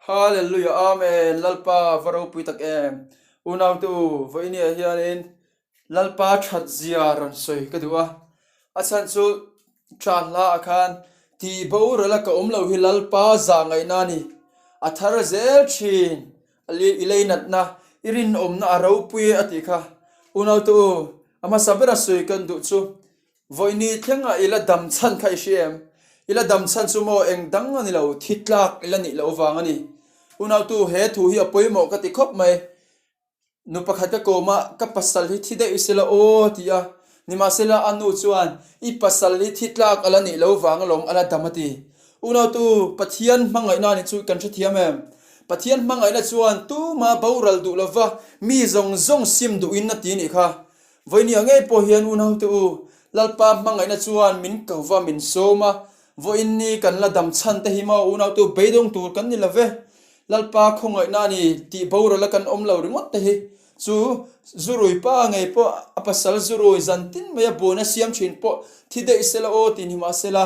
Hallelujah, Amen. Lalpa varo puitak em. Unaw tu voini hianin lalpa that ziaran soi kadua. Asan su chala akan ti bo rala ka umlo hi lalpa zangai nani. Athar zel chin ali ileinat na irin na arau pui atika. Unaw tu ama sabera soi kan du chu. Voini thenga ila dam chan khai shem. Ila dam chan su mo eng dang ani lo thitlak ila ni lo wangani. Unaw tu he thu hi apoi mo ka ti khop mai nu pakhat ka koma ka pasal hi thide isela o tia ni ma sela anu chuan I pasal hi thitlak ala ni lo wang lom ala damati unaw tu pathian mangai na ni chu kan thi thiam em pathian mangai na chuan tu ma boral du lova mi zong zong sim du in na ti ni kha voini angai po hian unaw tu lalpa mangai na chuan min kawwa min soma voini kan la dam chan te hi ma unaw tu beidong tur kan ni lave lalpa khongoi nani ti bora la kan omlo ringot te hi chu zurui pa ngai po apasal zurui zantin me bona siam chin po thide isela o tin hima sela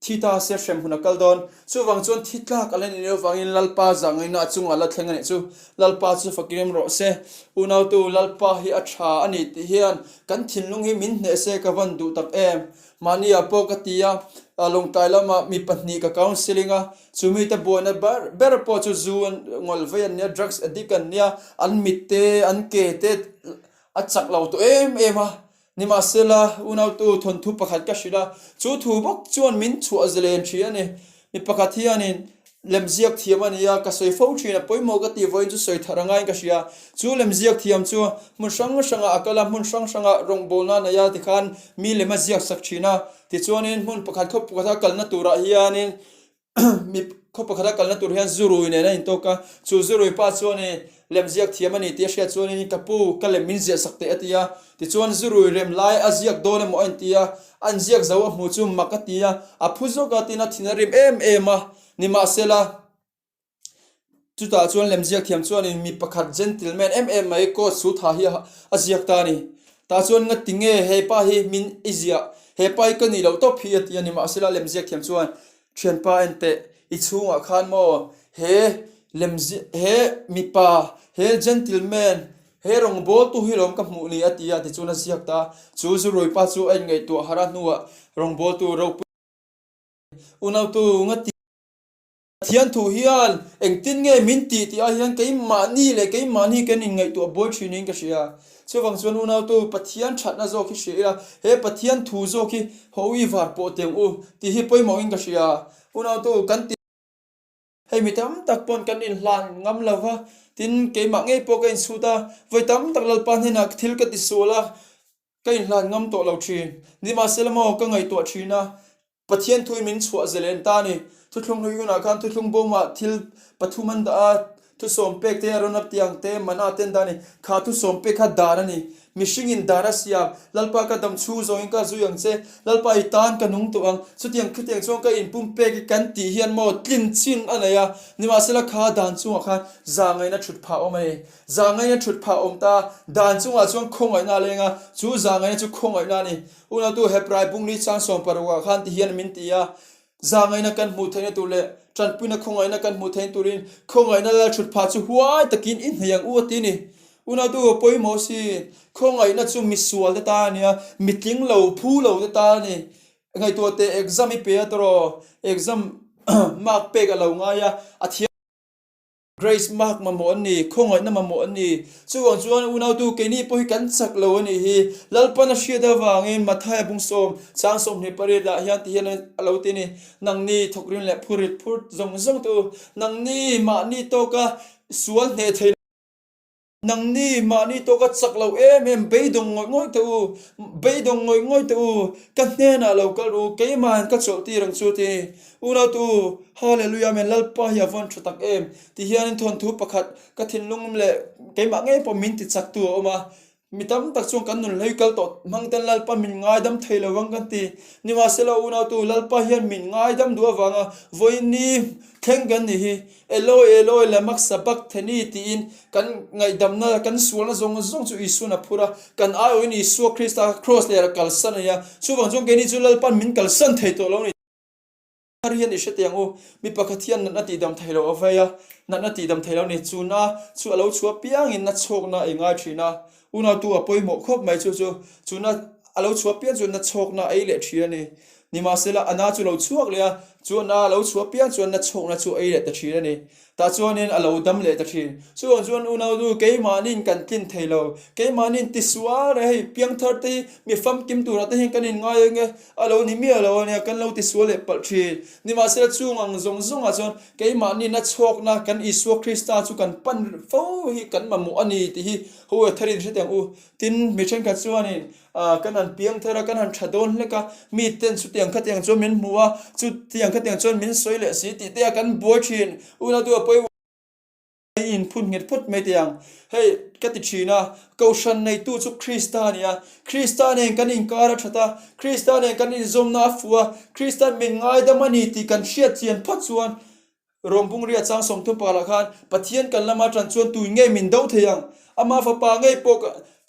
thita se shem huna kaldon chu wang chon thitla kalen ni wangin lalpa zangai na chunga la thlenga ni chu lalpa chu fakirem ro se unaw tu lalpa hi acha ani ti hian kan thinlung hi min ne se ka van du tak em mania pokatia along tailama mi patni ka counselinga chumi te bona ber po chu zu ngol vean nia drugs addict an nia an mitte an ke te achak lo to em ha ni ma sela unaw tu thon thu pakhat ka shila chu thu bok chuan min chu azlen thi ani mi pakhat hianin lemziak thiamania ka soi fo thina poimo ka ti voin chu soi tharangai ka sia chu lemziak thiam chu mun sanga akala mun sanga rong bona na ya tikhan mi lema ziak sak thina ti chuanin mun pakhat khop pakha kalna tura hianin mi khop pakha kalna tur hian zurui ne na in to ka chu zurui pa chuani lemziak thiamani ti sia chuanin kapu kalem min zia sakte atia ti chuan zurui rem lai aziak dole mo antia an ziak zawa mu chu makatia aphuzo ka tina thinarim ema ni ma sela chuta chuan lemziak thiam chuan in mi pakhat gentleman mai ko su tha hi aziak ta ni ta chuan nga tinge he pa hi min izia he pai ka ni lo to phi atia ni ma sela lemziak thiam chuan thian pa ente I chunga khan mo he lemzi he mi pa he gentleman he rong bol tu hi lom ka mu ni atia ti chuna siak ta chu zu roi pa chu ai ngai tu hara nuwa rong bol tu ro unaw tu nga thian thu hian engtin nge min ti a hian kei mani kan in ngai tu boy training ka sia chuwang chuan unaw tu pathian thatna zo khi sia he pathian thu zo khi howi war po teng u ti hi poimo in ka sia unaw tu kan ti hei mi tam tak pon kan in hlan ngam lawa tin ke ma nge po kan suta voi tam tak lal pan hina thil ka ti sola kan in hlan ngam to lo thin ni ma selmo ka ngai to thina pathian thui min chua zelen ta ni tu thlung lui na kan tu thlung bo ma thil pathuman da tu som pek te aron ap tiang te mana ten da ni kha tu som pek kha dara ni mishing in dara sia lalpa ka dam chu zo in ka zu yang che lalpa I tan ka nung to ang chu tiang khitiang chong ka in pum pek kan ti hian mo tlin chin anaya ni ma sela kha dan chu kha zangai na thut pha omai zangai na thut pha om ta dan chu a chong khongai na lenga chu zangai chu khongai na ni una tu heprai bung ni chang som parwa khan ti hian min ti ya zangai na kan mu thaina tu le tranpuna khongai na kan mu thain turin khongai na la thut pha chu huai takin in hyang u ti ni una tu poimo si khongai na chu misual ta nia mitling lo phu lo ta ni ngai tu te exam I pe atro exam mark pe ga lo nga ya athia grace mark mamo ani khongoi na mamo ani chuan chuan unaw tu ke ni po hi kan chak lo ani hi lalpana shida wangin mathai bung som chang som ni pare da hian ti hian alo ti ni nang ni thokrin le phurit phut zong tu nang ni ma ni to ka sual ne thei nang ni ma ni to ka chak lo beidong ngoi tu kan ne na lo ka ru ke man ka chol ti rang chu ti una tu hallelujah men lalpa ya von thutak ti hian thon thu pakhat ka thin lung le ke ma nge po min ti chak tu oma mitam tak chung kan nun leikal to mangten lalpa min ngai dam thailo wang kan ti niwa selo una tu lalpa hian min ngai dam duwa wanga voini thengan ni hi eloi la mak sabak thani ti in kan ngai dam na kan sual zong chu isuna phura kan ai oi ni su krista cross le kal san ya chu wang jong ke ni chu lalpa min kal san thei to lo ni hian ishe tiang u mi pakhathian na ti dam thailo avaya na ti dam thailo ni chuna chu alo chua piang in na chok na inga thina una tu apoi mo khop mai chu na alo chua piang chu na chok na ei le thia ni ma sela ana chu lo chuak le chu na lo chua piang chu na chok na chu ei le ta thia ni ta chuanin alo dam le ta thin chuan una du ke manin kan tin thailo ke manin ti suwa re piang thar te mi fam kim tu ra te hin kan in ngai nge alo ni mi alo ne kan lo ti suwa le pal thi ni ma sela chu ngang zong a chuan ke manin na chok na kan isu krista chu kan pan fo hi kan mamu ani ti hi ho tharin se tang u tin mi chen ka chuanin kan an piang thara kan an thadon leka mi ten chu tiang kha tiang chu min muwa chu tiang kha tiang chuan min soi le si ti te kan bo thin una du poi in phun nget phut mai tiang hey kati china kaushan nei tu chu krista ne kan in kara thata krista ne kan in zomna fuwa krista min ngai da mani ti kan hriat chian phat chuan rompung ria chang som thu pala khan pathian kan lama tran chuan tu nge min do theyang ama fa pa ngai pok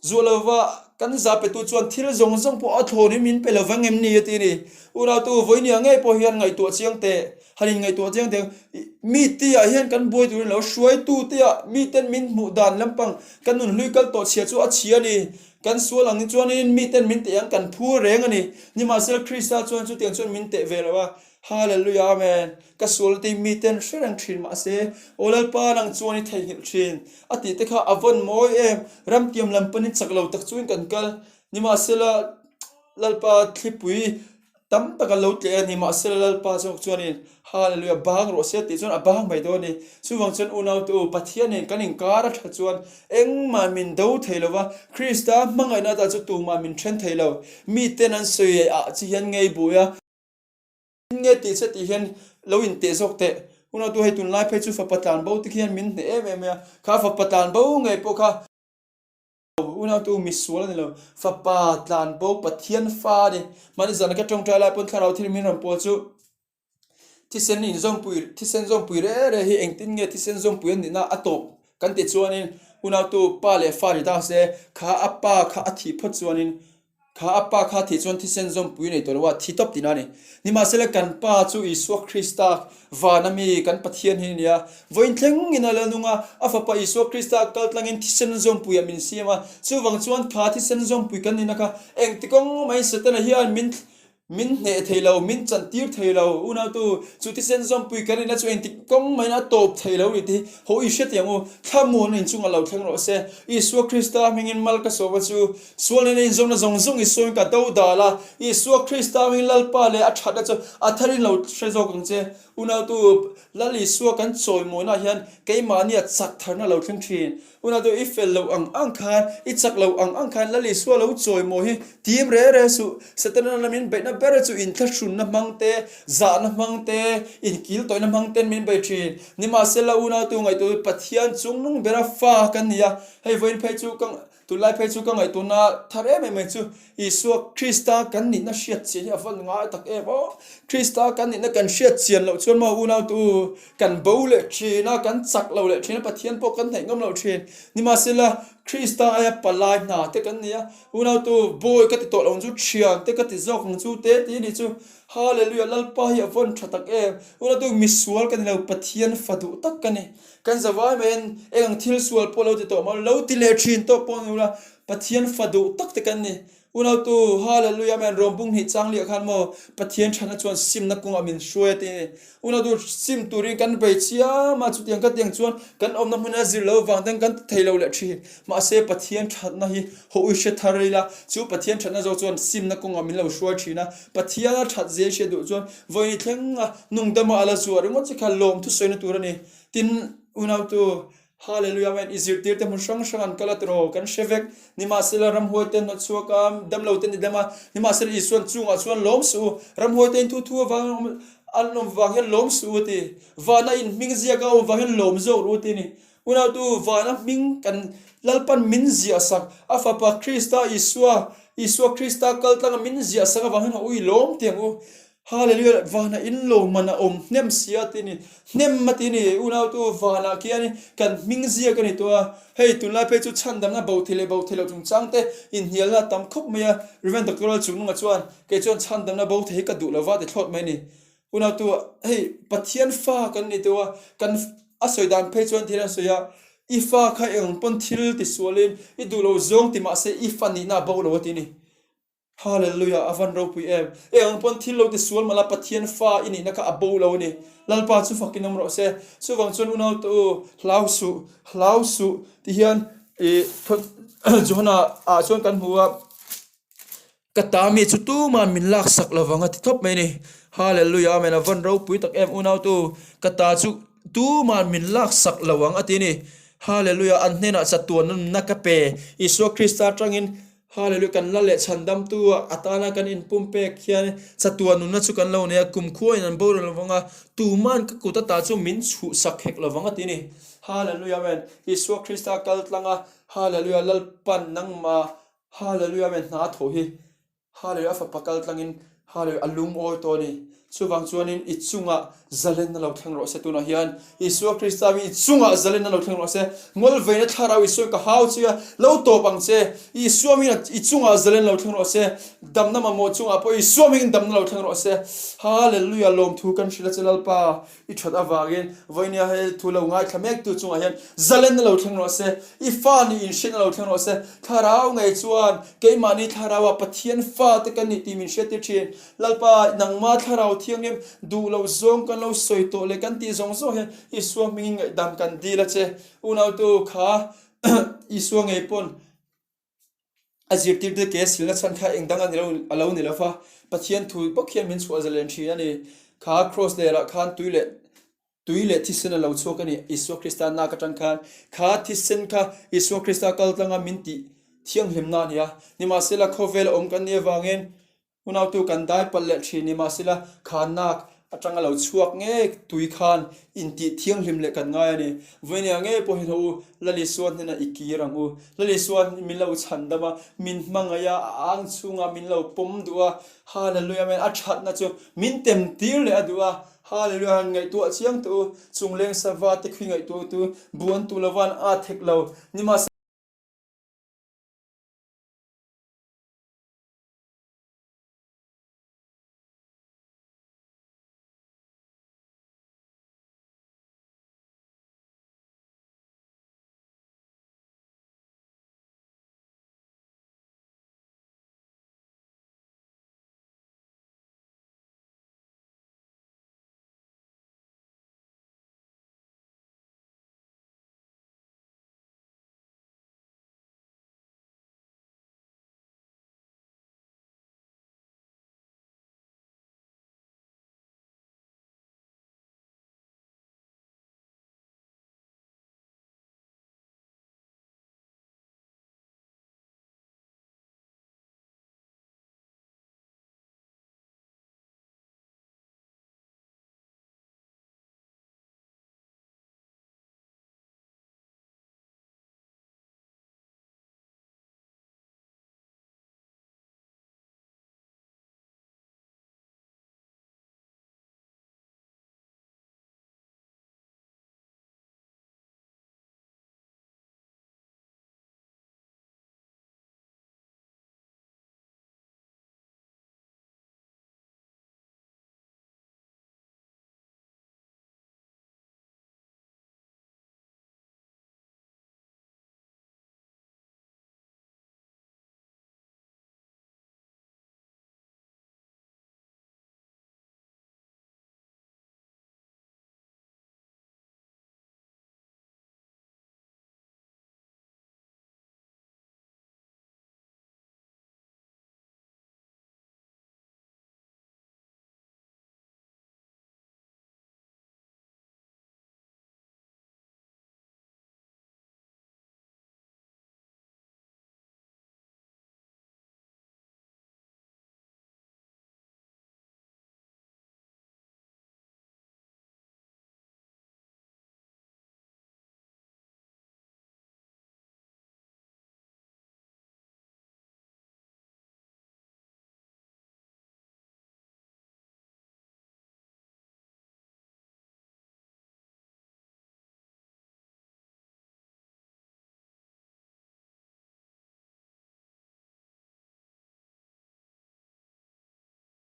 zulawa kan za pe tu chuan thil zong po athoni min pe lawang em ni ti ni ura tu voini ngai po hian ngai tu chiang te harin ngai tu chiang te mi ti a hian kan boi tu lo shuai tu te mi ten min mu dan lampang kan nun hlui kal to chia chu a chia ni kan sualang ni chuan in mi ten min te ang kan phu reng ani ni ma sel krista chuan chu tiang chuan min te velawa hallelujah amen ka sul ti mi ten shrang thin ma se olal pa nang chuan i thei hil thin ati te kha avon moi em ram tiam lam panin chaklo tak chuin kan kal ni ma sela lalpa thlipui tam taka lo tle ni ma sela lalpa chok chuan in hallelujah bang ro se ti chuan a bang bai do ni chuwang chuan unau tu pathian in kan in kara tha chuan eng ma min do theilowa krista mangai na ta chu tu ma min then theilo mi ten an soi a chi hian ngei buya nge ti se ti hian lo in te zok te una tu hai tun lai phe chu fa patan bo ti hian min ne em ya kha fa patan bo ngai po kha una tu mi sual ni lo fa patan bo pathian fa ni mani zan ka tong tra lai pon kharau thil min ram po chu ti sen in zong pui re hi eng tin nge ti sen zong pui ni na atop kan ti chuanin una tu pa le fa ri da se kha appa kha athi pho chuanin kha appa kha thi chuan thi sen zom pui nei torwa thi top tinani ni ma sele kan pa chu isu krista vanami kan pathian hi nia voin thleng in ala nunga afa pa isu krista kal tlangin thi sen zom pui amin siama chu wang chuan kha thi sen zom pui kan ni na kha eng tikong mai setana hian min ne theilo min chan tir theilo una tu chu ti sen zom pui kan na chu eng tikong mai na top theilo ri ti ho i shet yangu thamun in chunga lo thleng ro se isu krista mingin mal ka so chu sual ne in zom na zong i soin ka do dala isu krista min lal pa le a thada chu a tharin lo threzo kang che una tu lali su kan choi mo na hian ke mania chak tharna lo thleng thin una tu ifel lo ang khan I chak lo ang khan lali su lo choi mo hi tim re su setana na min be na ber chu in thla shun na mangte za na mangte in kil toy na mangten min be thin ni ma sela una tu ngai tu pathian chung nung bera fa kan nia hei voin phei chu kang tu lai phei chu kang ai tu na thare me chu isu krista kan ni na shiat chi avon nga tak e bo krista kan ni na kan shiat chian lo chuan ma una tu kan bole thina kan chak lo le thina pathian po kan nei ngam lo thin ni ma sela krista aya palai na te kan nia una tu boy ka ti to lo chu chiang te ka ti zok chu te ti ni chu hallelujah lalpa hi avon thatak e una tu misual kan lo pathian fadu tak kan ni kan zawai men eng thil sual polo ti to ma lo ti le thin to pon ula pathian fadu tak te kan ni una tu hallelujah men rompung hi changli khan mo pathian thana chuan sim na kung amin shwe te una tu sim turin kan bei chia ma chu tiang ka tiang chuan kan om na huna zir lo wang tang kan thailo le thi ma se pathian thana hi ho u she tharila chu pathian thana zo chuan sim na kung amin lo shwa thina pathian that je she du chuan voi thleng nung dama ala chu ringo chi kha lom thu soina turani tin una tu hallelujah men izir tir te mun sang an kalatro kan shevek ni ma sel ram hoiten no chuakam dam lo ten dama ni ma sel isuan chunga chuan lom su ram hoiten thu wang alnom wangel lom su ti wana in ming zia ga wangel lom zo ru ti ni una tu wana ming kan lalpan min zia sak afa pa krista isua krista kaltang min zia sak wangel ui lom tiangu hallelujah vana in lo mana nem sia tini nem matini una tu vana kiani kan mingzia kan to hey tu la pe chu chandam na bo thile chung changte in hial na tam khop maya reven doctoral chung nga chuan ke chuan chandam na bo the ka du lawa de thot mai ni una tu hey pathian fa kan ni tu kan asoi dan pe chuan thiran soya ifa kha eng pon thil ti sualin I du lo zong ti ma se ifa ni na bo lo ti ni hallelujah avan ro pui eng pon thil lo ti sual mala pathian fa ini na ka abo lo ni lalpa chu fakin amro se chu wang chon una tu hlausu ti hian johana a chon kan huwa katami chu tu man min lak sak lawanga ti thop mai ni hallelujah amen avan ro pui tak unau tu kata chu tu man min lak sak lawang ati ni hallelujah an hena chatuan nakape iso krista tangin hallelujah kan la le chandam tu atana kan in pumpe khian chatuan nu na chu kan lo ne kum khuai nan bo lawanga tu man ka kuta ta chu min chu sak hek lawanga ti ni hallelujah amen iso krista kal tlanga hallelujah lalpan nangma hallelujah amen na tho hi hallelujah fa pakal tlangin hallelujah alum oi to ni chuwang chuanin ichunga zalen na lo thang ro se tuna hian isu krista mi ichunga zalen na lo thang ro se ngol veina tharau isu ka hau chia lo to bang che isu mi na ichunga zalen lo thang ro se damna ma mo chunga po isu mi damna lo thang ro se hallelujah lom thu kan shila chelal pa I that awagin voinia he thu lo ngai thamek tu chunga hian zalen na lo thang ro se I fa ni in shin lo thang ro se tharau ngai chuan ke mani tharawa pathian fa te kan ni ti min she ti thin lalpa nangma tharau thiangem du lo zong kan lo soi to le kan ti zong zo he iswa ming dam kan di la che unau tu kha iswa ngai pon azir tir de ke sil na chan kha engdang an lo alo ni la fa pathian thu pokhian min chwa zalen thi ani kha cross le la khan tuile thisena lo chok ani iswa krista na ka tang khan kha thisen kha iswa krista kal tanga min ti thiang hlim na nia ni ma sela khovel om kan ne wangin unau tu kan dai palle thi ni ma sila khanak atanga lo chuak nge tui khan inti thiang hlim le kan ngai ani voinia nge po hi ho lali suan hena ikirang u lali suan min lo chandama min mangaya ang chunga min lo pom duwa hallelujah men achat na chu min tem tir le adua hallelujah ngai tu chiang tu chungleng sawa te khwi ngai tu buan tu lawan a thek lo ni ma